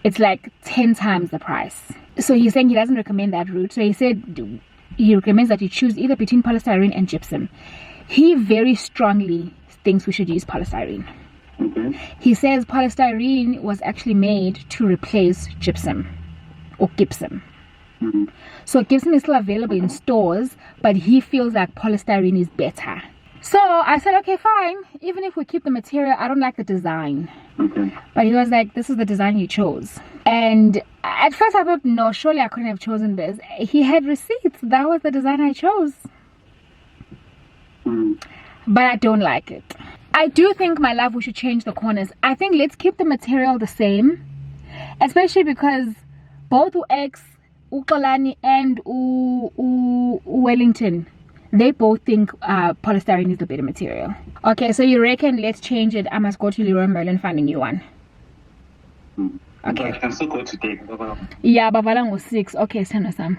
It's like 10 times the price. So he's saying he doesn't recommend that route. So he said he recommends that you choose either between polystyrene and gypsum. He very strongly thinks we should use polystyrene. He says polystyrene was actually made to replace gypsum or gypsum. So gypsum is still available in stores, but he feels like polystyrene is better. So I said, okay, fine. Even if we keep the material, I don't like the design. But he was like, this is the design you chose. And at first I thought, no, surely I couldn't have chosen this. He had receipts. That was the design I chose. But I don't like it. I do think, my love, we should change the corners. I think let's keep the material the same, especially because both UX, Ukolani and Wellington, they both think polystyrene is the better material. Okay, so you reckon let's change it. I must go to Leroy Merlin, find a new one. Okay. I can still go today. Yeah, Babalang was 6. Okay, send us some.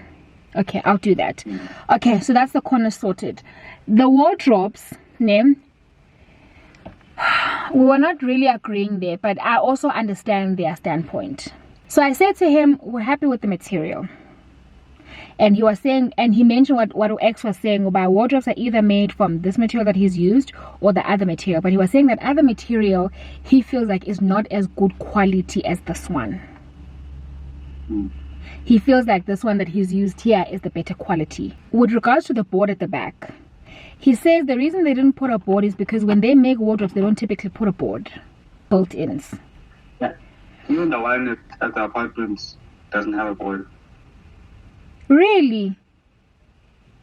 Okay, I'll do that. Okay, so that's the corner sorted. The wardrobes, name. We were not really agreeing there, but I also understand their standpoint. So I said to him, we're happy with the material. And he was saying, and he mentioned what X was saying about wardrobes are either made from this material that he's used or the other material. But he was saying that other material he feels like is not as good quality as this one. He feels like this one that he's used here is the better quality. With regards to the board at the back, he says the reason they didn't put a board is because when they make wardrobes, they don't typically put a board, built-ins. Yeah. Even the one at the apartments doesn't have a board. Really?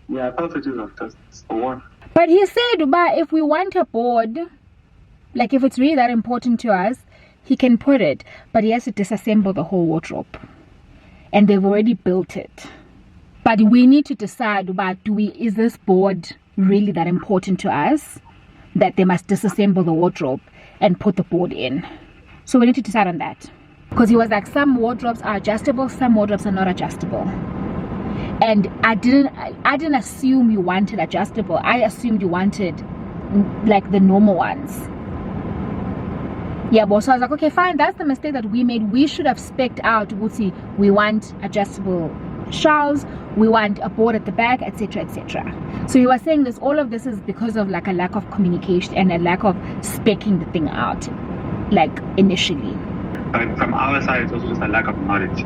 Yeah, I thought it is that's the one. But he said, if we want a board, like if it's really that important to us, he can put it, but he has to disassemble the whole wardrobe. And they've already built it. But we need to decide about, is this board really that important to us that they must disassemble the wardrobe and put the board in? So we need to decide on that. Because he was like, some wardrobes are adjustable, some wardrobes are not adjustable. And I didn't assume you wanted adjustable. I assumed you wanted like the normal ones. Yeah, but so I was like, okay, fine, that's the mistake that we made. We should have spec'd out, we want adjustable shawls, we want a board at the back, etc., etc. So he was saying this, all of this is because of like a lack of communication and a lack of specking the thing out, like initially. But from our side, it's also just a lack of knowledge.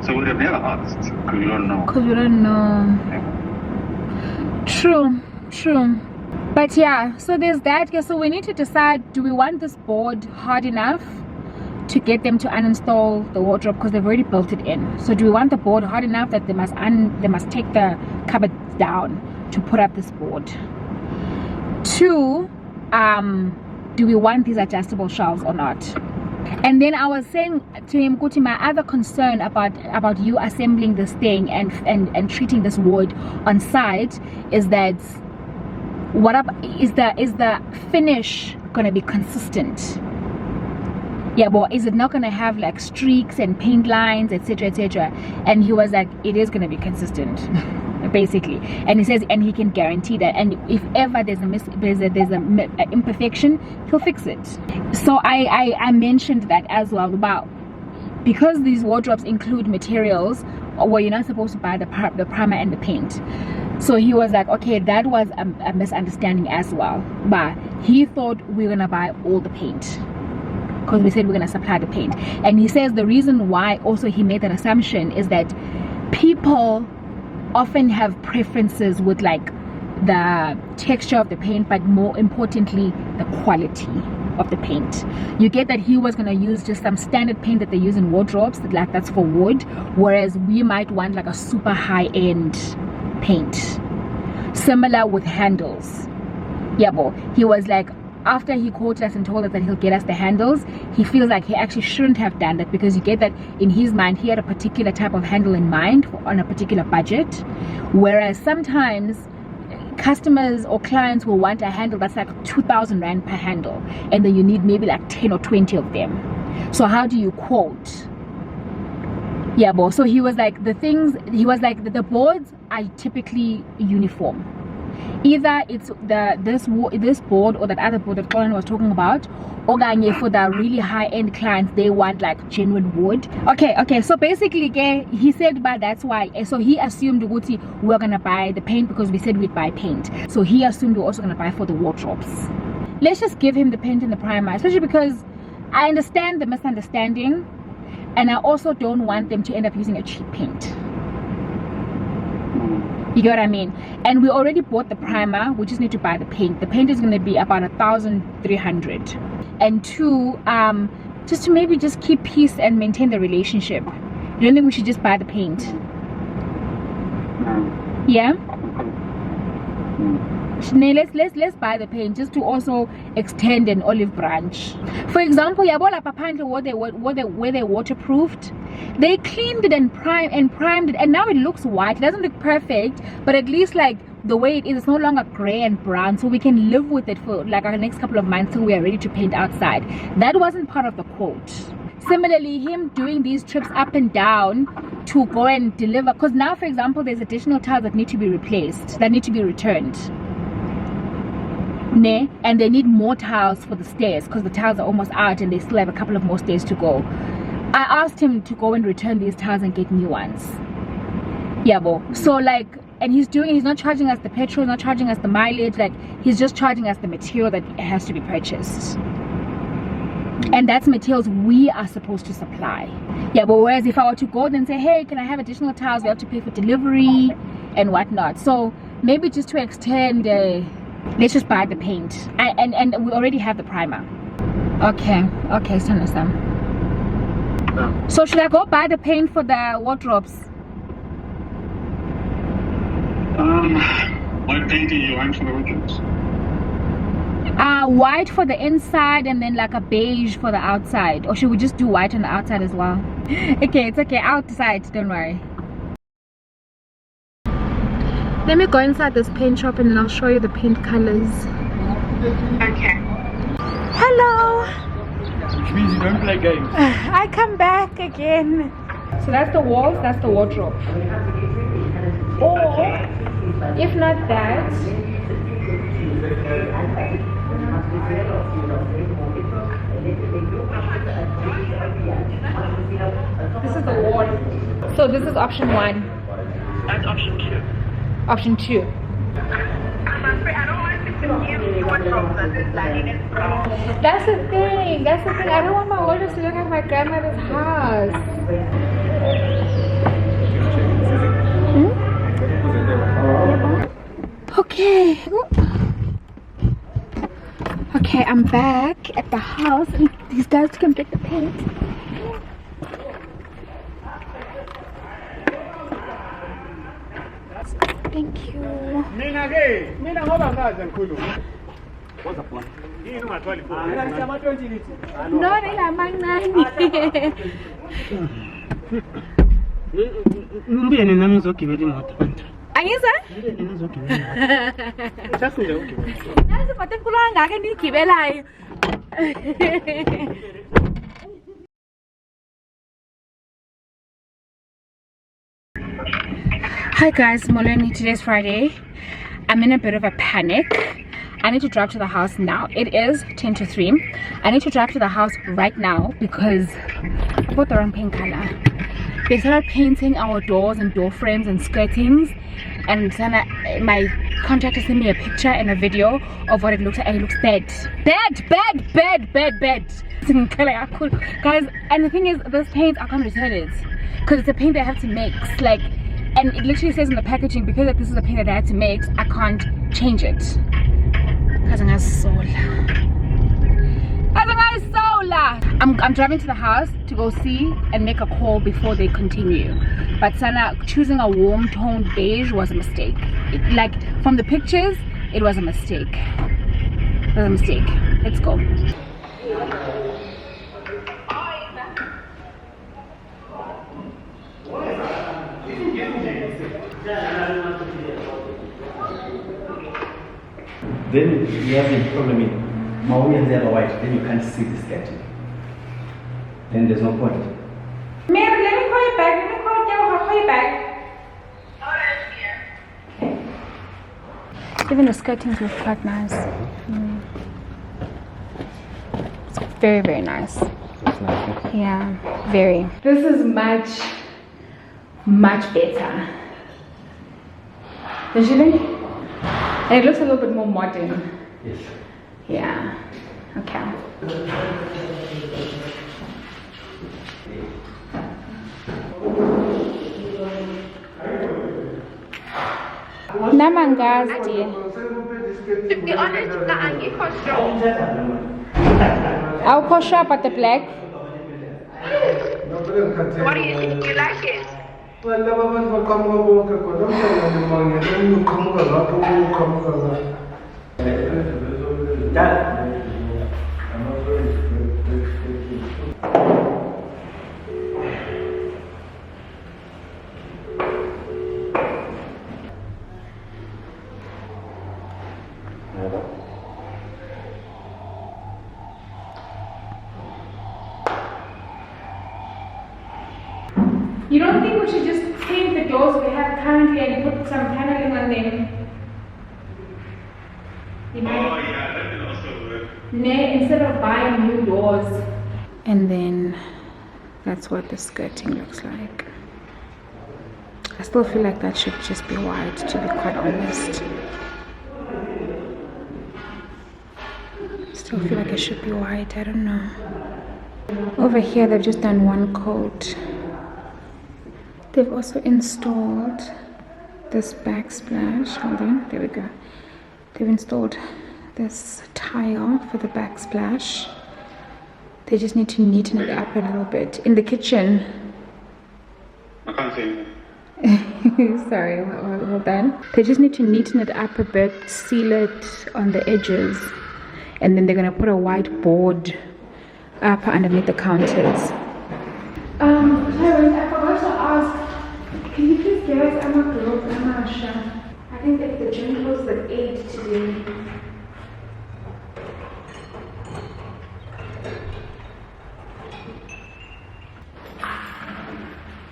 So we would have never asked, because we don't know. Because we don't know. True. But yeah, so there's that. Yeah, so we need to decide, do we want this board hard enough to get them to uninstall the wardrobe because they've already built it in? So do we want the board hard enough that they must take the cupboard down to put up this board? 2, do we want these adjustable shelves or not? And then I was saying to him, Kuti, my other concern about you assembling this thing and treating this wood on site is that is the finish gonna be consistent? Yeah, but is it not gonna have like streaks and paint lines, etc., etc.? And he was like, it is gonna be consistent, basically. And he says, and he can guarantee that. And if ever there's a imperfection, he'll fix it. So I mentioned that as well, about because these wardrobes include materials where you're not supposed to buy the primer and the paint. So he was like, okay, that was a misunderstanding as well, but he thought we were gonna buy all the paint because we said we're gonna supply the paint. And he says the reason why also he made that assumption is that people often have preferences with like the texture of the paint, but more importantly the quality of the paint. You get that he was going to use just some standard paint that they use in wardrobes, like that's for wood, whereas we might want like a super high-end paint, similar with handles. Yeah, but he was like, after he quoted us and told us that he'll get us the handles, he feels like he actually shouldn't have done that, because you get that in his mind he had a particular type of handle in mind on a particular budget, whereas sometimes customers or clients will want a handle that's like 2,000 Rand per handle, and then you need maybe like 10 or 20 of them. So how do you quote? Yeah, but so he was like, the boards are typically uniform. Either it's this board or that other board that Colin was talking about, or for the really high-end clients, they want like genuine wood. Okay, so basically he said, but that's why, so he assumed we're gonna buy the paint because we said we'd buy paint, so he assumed we're also gonna buy for the wardrobes. Let's just give him the paint and the primer, especially because I understand the misunderstanding, and I also don't want them to end up using a cheap paint. You get what I mean? And we already bought the primer, we just need to buy the paint. The paint is going to be about 1,300. And 2, just to maybe just keep peace and maintain the relationship, you don't think we should just buy the paint? Yeah? Let's buy the paint just to also extend an olive branch. For example, where they waterproofed, they cleaned it and primed it, and now it looks white. It doesn't look perfect, but at least like the way it is, it's no longer gray and brown, so we can live with it for like our next couple of months till we are ready to paint outside. That wasn't part of the quote. Similarly, him doing these trips up and down to go and deliver, because now, for example, there's additional tiles that need to be replaced, that need to be returned. And they need more tiles for the stairs because the tiles are almost out and they still have a couple of more stairs to go. I asked him to go and return these tiles and get new ones. Yeah, bo. So like, and he's not charging us the petrol, not charging us the mileage, like he's just charging us the material that has to be purchased. And that's materials we are supposed to supply. Yeah, but whereas if I were to go and say, hey, can I have additional tiles, we have to pay for delivery and whatnot. So maybe just to extend, let's just buy the paint, and we already have the primer. Okay, Sam. So should I go buy the paint for the wardrobes? What paint do you want for the wardrobes? White for the inside and then like a beige for the outside, or should we just do white on the outside as well? Okay, it's okay, I'll decide, don't worry. Let me go inside this paint shop and then I'll show you the paint colors. Okay. Hello! Which means you don't play games. I come back again. So that's the walls, that's the wardrobe. Or, if not that, this is the wall. So this is option 1. That's option 2. Option 2. I'm afraid I don't want to give wardrobes that is lying in front. That's the thing. I don't want my wardrobes to look like my grandmother's house. Okay. Okay, I'm back at the house and these guys can get the paint. Thank you. No, they are my Angisa? Hi guys, Moleni. Today's Friday. I'm in a bit of a panic. I need to drive to the house now. It is 10 to 3. I need to drive to the house right now because I bought the wrong paint color. They started painting our doors and door frames and skirtings, and then my contractor sent me a picture and a video of what it looks like, and it looks bad. Guys, and the thing is, this paint, I can't return it because it's a paint I have to mix, like, and it literally says in the packaging, because this is a paint that I had to mix, I can't change it. I'm driving to the house to go see and make a call before they continue. But Sana, choosing a warm toned beige was a mistake. Like, from the pictures, it was a mistake. It was a mistake. Let's go. Then you have a problem in Maui and the other white, then you can't see the sketching. Then there's no point. Mary, let me call you back. Let me call you. I'll call you back. Even the skirtings look quite nice. It's very, very nice. That's nice. Yeah, very. This is much better. Don't you think? And it looks a little bit more modern. Yes. Yeah. Okay. Namangazi. To be honest, I'll go shop at the black. what do you think? You like it? You don't think we should just paint the doors we have currently and put some paneling on them? You know? Oh yeah, that will also work. Instead of buying new doors. And then that's what the skirting looks like. I still feel like that should just be white, to be quite honest. Still feel like it should be white, I don't know. Over here they've just done one coat. They've also installed this backsplash. Hold on, there we go. They've installed this tile for the backsplash. They just need to neaten it up a little bit. In the kitchen. I can't see. Sorry, hold on. They just need to neaten it up a bit, seal it on the edges, and then they're gonna put a white board up underneath the counters. Clarence, I forgot to ask, can you please give us Emma Grove, Emma Asha? I think that the gym closes at 8 today.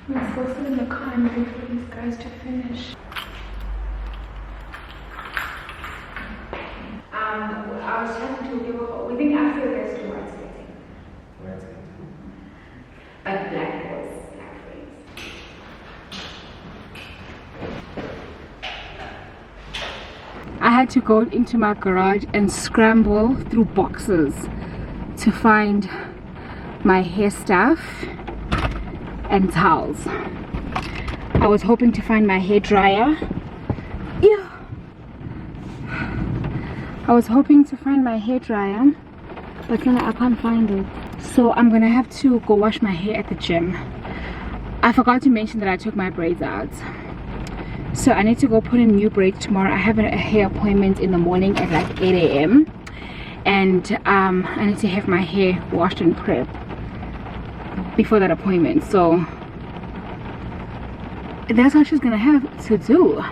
I'm supposed to be in the car and wait for these guys to finish. I was talking to people, we think after the guys do white skating. White skating. Like black boys, black frames. I had to go into my garage and scramble through boxes to find my hair stuff and towels. I was hoping to find my hair dryer. Yeah. I was hoping to find my hair dryer, but then I can't find it. So I'm gonna have to go wash my hair at the gym. I forgot to mention that I took my braids out. So I need to go put in new braids tomorrow. I have a hair appointment in the morning at like 8 a.m. and I need to have my hair washed and prepped before that appointment. So that's what she's gonna have to do.